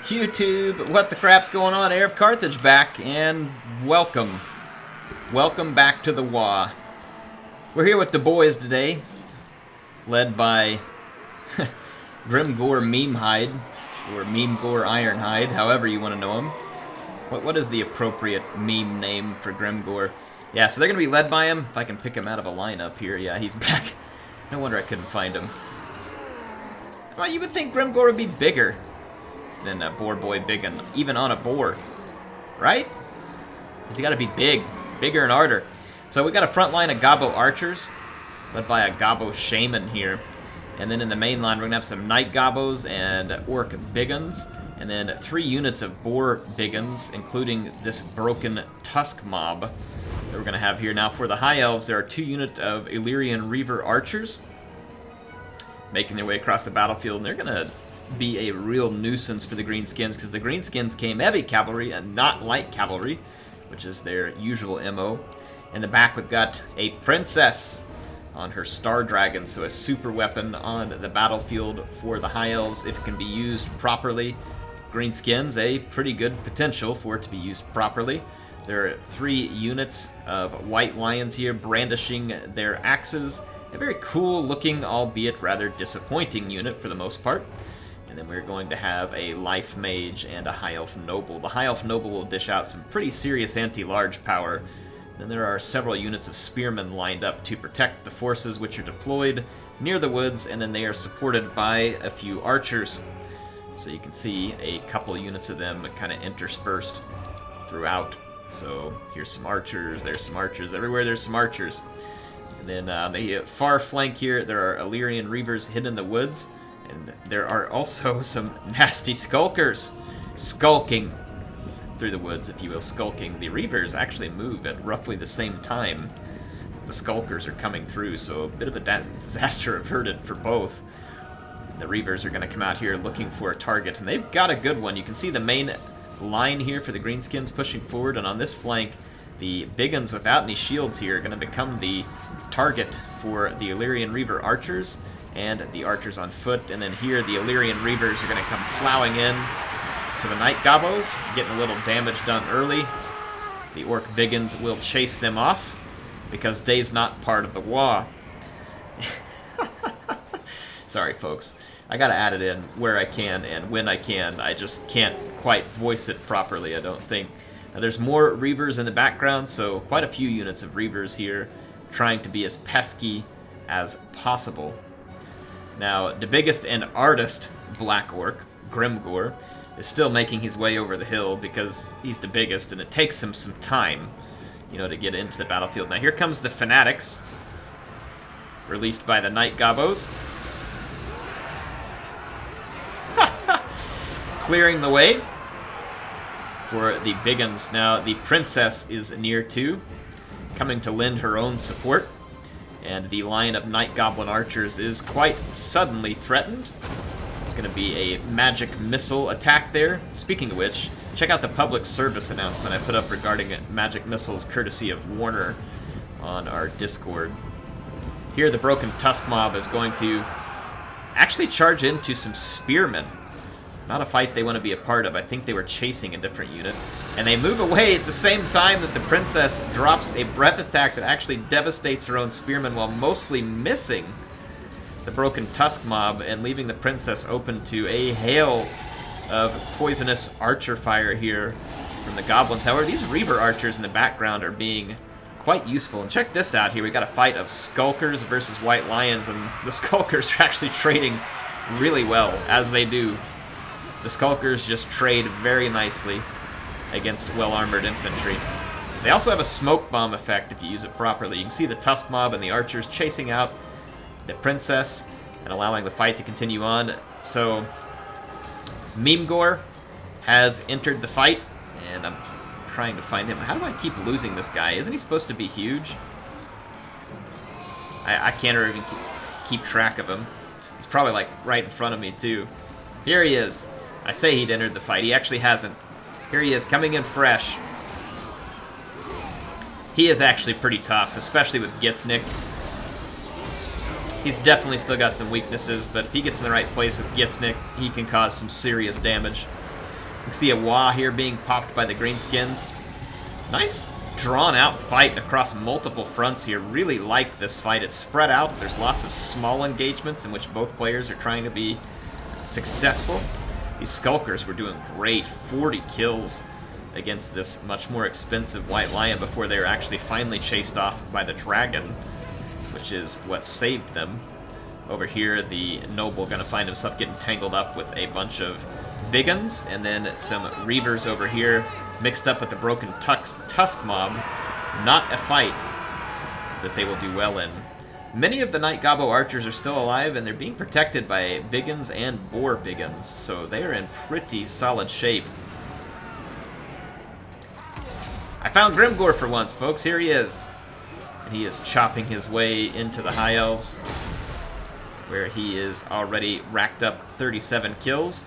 YouTube, what the crap's going on? HeirofCarthage back, and welcome. Welcome back to the WA. We're here with the boys today, led by GRIMGOR Memehide, or GRIMGOR Ironhide, however you want to know him. What is the appropriate meme name for GRIMGOR? Yeah, so they're going to be led by him. If I can pick him out of a lineup here. Yeah, he's back. No wonder I couldn't find him. Well, you would think GRIMGOR would be bigger than a boar boy biggin, even on a boar, right? He's got to be big, bigger and harder. So we got a front line of Gobbo archers, led by a Gobbo shaman here, and then in the main line we're gonna have some knight Gobbos and orc biggins, and then 3 units of boar biggins, including this broken tusk mob that we're gonna have here. Now for the high elves, there are 2 units of Illyrian Reaver archers making their way across the battlefield, and they're gonna be a real nuisance for the greenskins because the greenskins came heavy cavalry and not light cavalry, which is their usual MO. In the back we've got a princess on her star dragon, so a super weapon on the battlefield for the high elves if it can be used properly. Greenskins, a pretty good potential for it to be used properly. There are 3 units of white lions here brandishing their axes. A very cool looking, albeit rather disappointing unit for the most part. And then we're going to have a Life Mage and a High Elf Noble. The High Elf Noble will dish out some pretty serious anti-large power. Then there are several units of Spearmen lined up to protect the forces which are deployed near the woods, and then they are supported by a few archers. So you can see a couple units of them kind of interspersed throughout. So here's some archers, there's some archers, everywhere there's some archers. And then on the far flank here, there are Illyrian Reavers hidden in the woods. And there are also some nasty skulkers skulking through the woods, if you will, skulking. The Reavers actually move at roughly the same time the skulkers are coming through, so a bit of a disaster averted for both. The Reavers are going to come out here looking for a target, and they've got a good one. You can see the main line here for the greenskins pushing forward, and on this flank, the biggins without any shields here are going to become the target for the Illyrian Reaver archers and the archers on foot. And then here the Illyrian Reavers are going to come plowing in to the Knight Gobbos, getting a little damage done early. The Orc Biggins will chase them off because they's not part of the WA. Sorry folks, I gotta add it in where I can and when I can. I just can't quite voice it properly, I don't think. Now, there's more Reavers in the background, so quite a few units of Reavers here trying to be as pesky as possible. Now, the biggest and artist Black Orc, GRIMGOR, is still making his way over the hill because he's the biggest, and it takes him some time, you know, to get into the battlefield. Now, here comes the Fanatics, released by the Knight Gobbos. Clearing the way for the biggins. Now, the Princess is near too, coming to lend her own support. And the line of Night Goblin archers is quite suddenly threatened. It's going to be a magic missile attack there. Speaking of which, check out the public service announcement I put up regarding magic missiles courtesy of Warner on our Discord. Here the broken tusk mob is going to actually charge into some spearmen. Not a fight they want to be a part of. I think they were chasing a different unit. And they move away at the same time that the princess drops a breath attack that actually devastates her own spearmen while mostly missing the broken tusk mob and leaving the princess open to a hail of poisonous archer fire here from the goblins. However, these Reaver archers in the background are being quite useful. And check this out here. We got a fight of skulkers versus white lions, and the skulkers are actually trading really well, as they do. The skulkers just trade very nicely against well-armored infantry. They also have a smoke bomb effect if you use it properly. You can see the tusk mob and the archers chasing out the princess and allowing the fight to continue on. So GRIMGOR has entered the fight, and I'm trying to find him. How do I keep losing this guy? Isn't he supposed to be huge? I can't even keep track of him. He's probably like right in front of me too. Here he is. I say he'd entered the fight. He actually hasn't. Here he is, coming in fresh. He is actually pretty tough, especially with Gitsnik. He's definitely still got some weaknesses, but if he gets in the right place with Gitsnik, he can cause some serious damage. can see a Wah here being popped by the greenskins. Nice drawn-out fight across multiple fronts here. Really like this fight. It's spread out. There's lots of small engagements in which both players are trying to be successful. These Skulkers were doing great. 40 kills against this much more expensive White Lion before they were actually finally chased off by the Dragon, which is what saved them. Over here, the Noble going to find himself getting tangled up with a bunch of Biggins, and then some Reavers over here mixed up with the Broken Tusk Mob. Not a fight that they will do well in. Many of the Night Gobbo archers are still alive, and they're being protected by Biggins and Boar Biggins, so they are in pretty solid shape. I found GRIMGOR for once, folks. Here he is. And he is chopping his way into the High Elves, where he is already racked up 37 kills.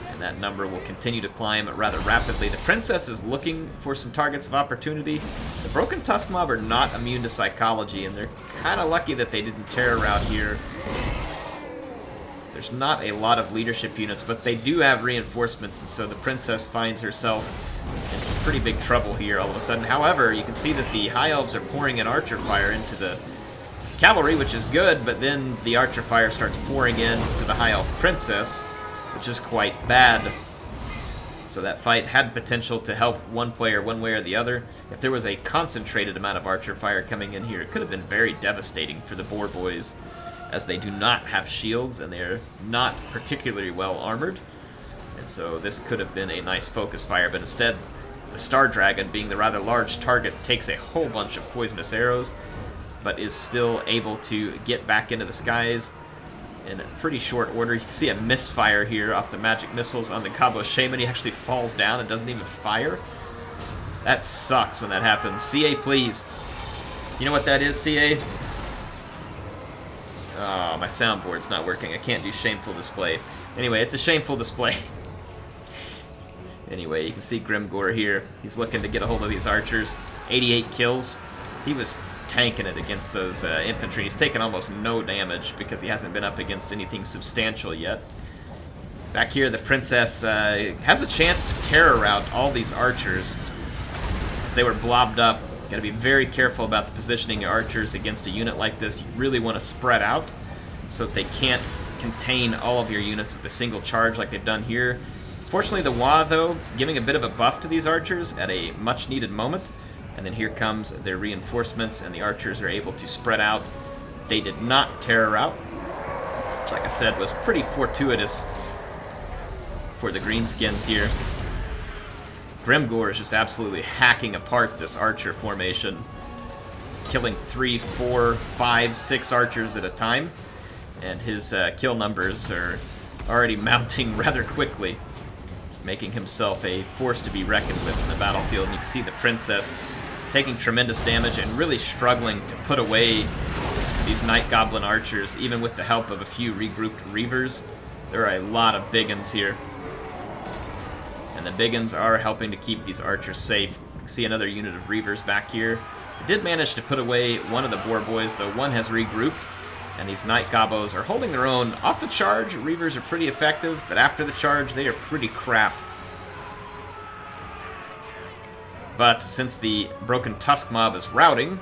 And that number will continue to climb rather rapidly. The Princess is looking for some targets of opportunity. The Broken Tusk Mob are not immune to psychology, and they're kind of lucky that they didn't terror route here. There's not a lot of leadership units, but they do have reinforcements, and so the Princess finds herself in some pretty big trouble here all of a sudden. However, you can see that the High Elves are pouring an archer fire into the cavalry, which is good, but then the archer fire starts pouring in to the High Elf Princess, which is quite bad. So that fight had potential to help one player one way or the other. If there was a concentrated amount of archer fire coming in here, it could have been very devastating for the Boar Boys, as they do not have shields and they're not particularly well armored. And so this could have been a nice focus fire, but instead the Star Dragon, being the rather large target, takes a whole bunch of poisonous arrows, but is still able to get back into the skies in a pretty short order. You can see a misfire here off the magic missiles on the Gobbo Shaman. He actually falls down and doesn't even fire. That sucks when that happens. CA, please. You know what that is, CA? Oh, my soundboard's not working. I can't do shameful display. Anyway, it's a shameful display. Anyway, you can see GRIMGOR here. He's looking to get a hold of these archers. 88 kills. He was tanking it against those infantry. He's taken almost no damage because he hasn't been up against anything substantial yet. Back here, the Princess has a chance to terror route all these archers as they were blobbed up. Got to be very careful about the positioning of your archers against a unit like this. You really want to spread out so that they can't contain all of your units with a single charge like they've done here. Fortunately, the Wah, though, giving a bit of a buff to these archers at a much-needed moment. And then here comes their reinforcements, and the archers are able to spread out. They did not terror out, which, like I said, was pretty fortuitous for the greenskins here. GRIMGOR is just absolutely hacking apart this archer formation, killing 3, 4, 5, 6 archers at a time, and his kill numbers are already mounting rather quickly. He's making himself a force to be reckoned with in the battlefield, and you can see the Princess taking tremendous damage and really struggling to put away these Night Goblin archers, even with the help of a few regrouped Reavers. There are a lot of Biggins here, and the Biggins are helping to keep these archers safe. You can see another unit of Reavers back here. They did manage to put away one of the Boar Boys, though one has regrouped, and these Night Gobbos are holding their own. Off the charge, Reavers are pretty effective, but after the charge, they are pretty crap. But since the Broken Tusk Mob is routing,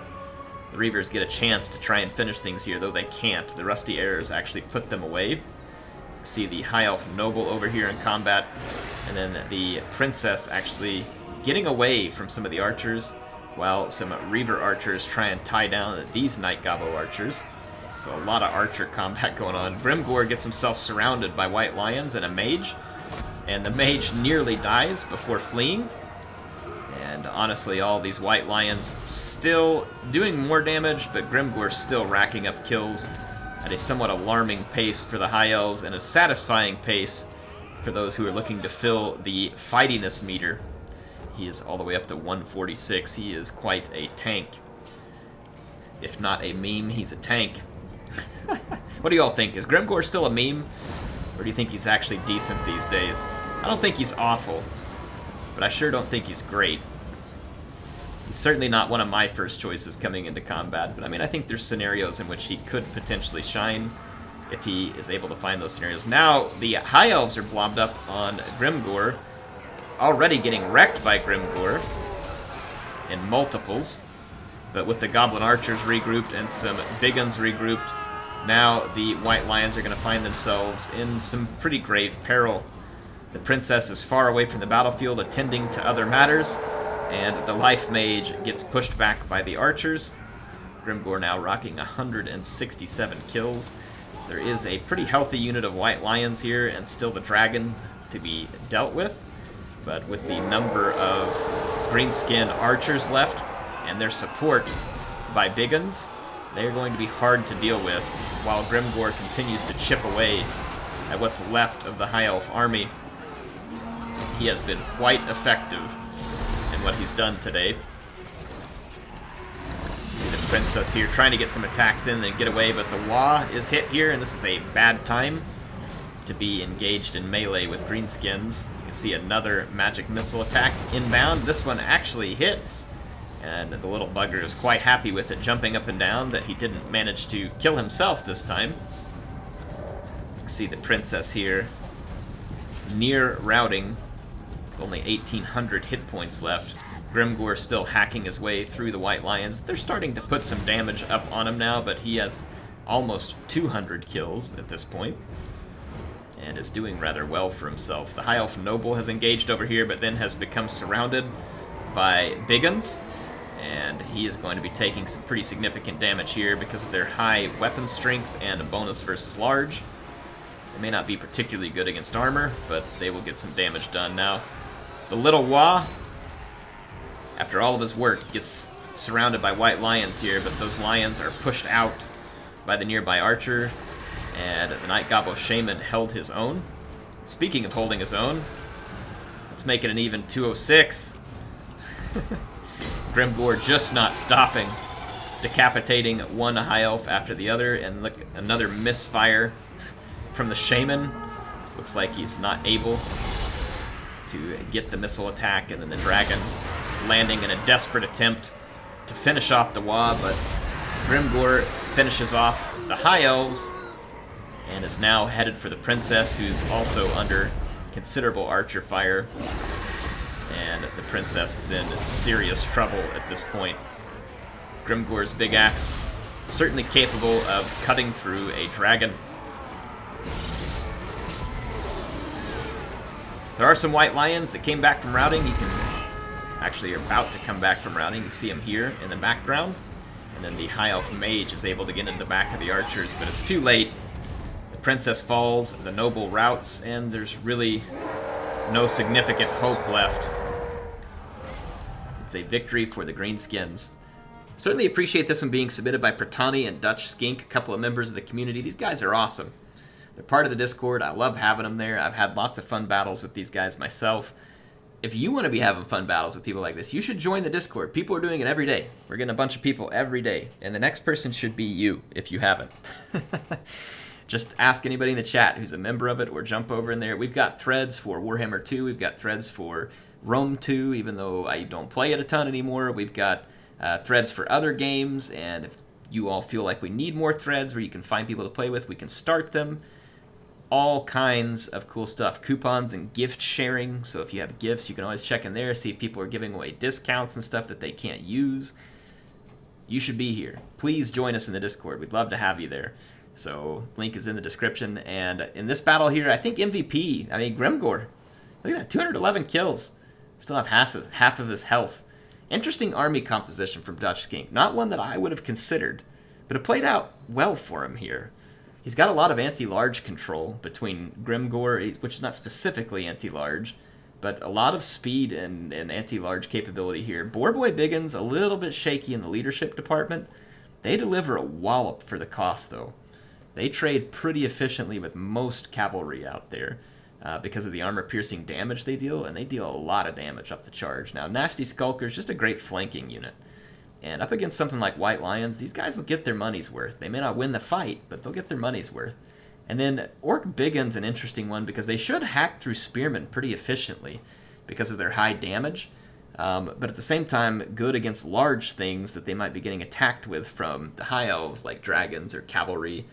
the Reavers get a chance to try and finish things here, though they can't. The Rusty Arrows actually put them away. You can see the High Elf Noble over here in combat, and then the Princess actually getting away from some of the archers, while some Reaver archers try and tie down these Night Gobbo archers. So a lot of archer combat going on. GRIMGOR gets himself surrounded by White Lions and a mage, and the mage nearly dies before fleeing. And honestly, all these White Lions still doing more damage, but GRIMGOR still racking up kills at a somewhat alarming pace for the High Elves and a satisfying pace for those who are looking to fill the fightiness meter. He is all the way up to 146. He is quite a tank. If not a meme, he's a tank. What do y'all think? Is GRIMGOR still a meme? Or do you think he's actually decent these days? I don't think he's awful, but I sure don't think he's great. He's certainly not one of my first choices coming into combat, but I mean, I think there's scenarios in which he could potentially shine if he is able to find those scenarios. Now, the High Elves are blobbed up on GRIMGOR, already getting wrecked by Grimgor in multiples. But with the Goblin Archers regrouped and some big guns regrouped, now the White Lions are going to find themselves in some pretty grave peril. The Princess is far away from the battlefield attending to other matters, and the Life Mage gets pushed back by the Archers. Grimgor now rocking 167 kills. There is a pretty healthy unit of White Lions here, and still the Dragon to be dealt with. But with the number of Greenskin Archers left, and their support by Biggins, they're going to be hard to deal with, while Grimgor continues to chip away at what's left of the High Elf army. He has been quite effective in what he's done today. See the Princess here trying to get some attacks in and get away, but the Wa is hit here, and this is a bad time to be engaged in melee with Greenskins. You can see another magic missile attack inbound. This one actually hits, and the little bugger is quite happy with it, jumping up and down, that he didn't manage to kill himself this time. You can see the Princess here near routing, with only 1,800 hit points left. Grimgor still hacking his way through the White Lions. They're starting to put some damage up on him now, but he has almost 200 kills at this point, and is doing rather well for himself. The High Elf Noble has engaged over here, but then has become surrounded by Biggins, and he is going to be taking some pretty significant damage here because of their high weapon strength and a bonus versus large. They may not be particularly good against armor, but they will get some damage done. Now, the little Wa, after all of his work, gets surrounded by White Lions here, but those lions are pushed out by the nearby archer, and the Night Gobbo Shaman held his own. Speaking of holding his own, let's make it an even 206. Grimgor just not stopping, decapitating one High Elf after the other, and look, another misfire from the Shaman. Looks like he's not able to get the missile attack, and then the Dragon landing in a desperate attempt to finish off the Wa, but Grimgor finishes off the High Elves and is now headed for the Princess, who's also under considerable archer fire. And the Princess is in serious trouble at this point. Grimgor's big axe certainly capable of cutting through a dragon. There are some White Lions that came back from routing. You can actually are about to come back from routing. You see him here in the background. And then the High Elf Mage is able to get into the back of the archers, but it's too late. The Princess falls, the Noble routs, and there's really no significant hope left. It's a victory for the Greenskins. Certainly appreciate this one being submitted by Pertani and Dutch Skink, a couple of members of the community. These guys are awesome. They're part of the Discord. I love having them there. I've had lots of fun battles with these guys myself. If you want to be having fun battles with people like this, you should join the Discord. People are doing it every day. We're getting a bunch of people every day, and the next person should be you if you haven't. Just ask anybody in the chat who's a member of it, or jump over in there. We've got threads for Warhammer 2. We've got threads for Rome 2, even though I don't play it a ton anymore. We've got threads for other games, and if you all feel like we need more threads where you can find people to play with, we can start them. All kinds of cool stuff. Coupons and gift sharing. So if you have gifts, you can always check in there, see if people are giving away discounts and stuff that they can't use. You should be here. Please join us in the Discord. We'd love to have you there. So link is in the description. And in this battle here, I think MVP, Grimgor. Look at that, 211 kills. Still have half of his health. Interesting army composition from Dutch Skink. Not one that I would have considered, but it played out well for him here. He's got a lot of anti-large control between Grimgor, which is not specifically anti-large, but a lot of speed and anti-large capability here. Boarboy Biggins, a little bit shaky in the leadership department. They deliver a wallop for the cost, though. They trade pretty efficiently with most cavalry out there because of the armor-piercing damage they deal, and they deal a lot of damage off the charge. Now, Nasty Skulker's just a great flanking unit. And up against something like White Lions, these guys will get their money's worth. They may not win the fight, but they'll get their money's worth. And then Orc Biggin's an interesting one because they should hack through Spearmen pretty efficiently because of their high damage. But at the same time, good against large things that they might be getting attacked with from the High Elves, like dragons or cavalry.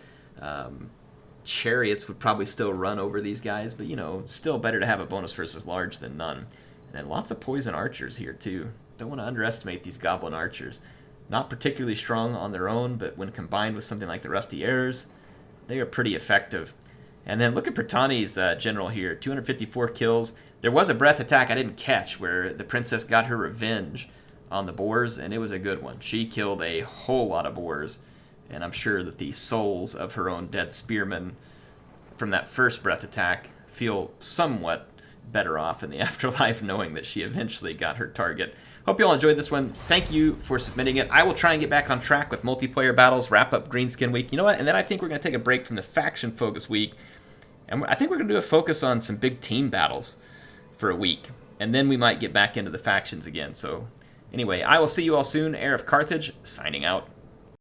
Chariots would probably still run over these guys, but, still better to have a bonus versus large than none. And then lots of poison archers here too. Don't want to underestimate these goblin archers. Not particularly strong on their own, but when combined with something like the Rusty Arrows, they are pretty effective. And then look at Bertani's general here, 254 kills. There was a breath attack I didn't catch where the princess got her revenge on the boars, and it was a good one. She killed a whole lot of boars, and I'm sure that the souls of her own dead spearmen from that first breath attack feel somewhat better off in the afterlife knowing that she eventually got her target. Hope you all enjoyed this one. Thank you for submitting it. I will try and get back on track with multiplayer battles, wrap up Greenskin Week. You know what? And then I think we're going to take a break from the faction focus week, and I think we're going to do a focus on some big team battles for a week. And then we might get back into the factions again. So anyway, I will see you all soon. HeirofCarthage, signing out.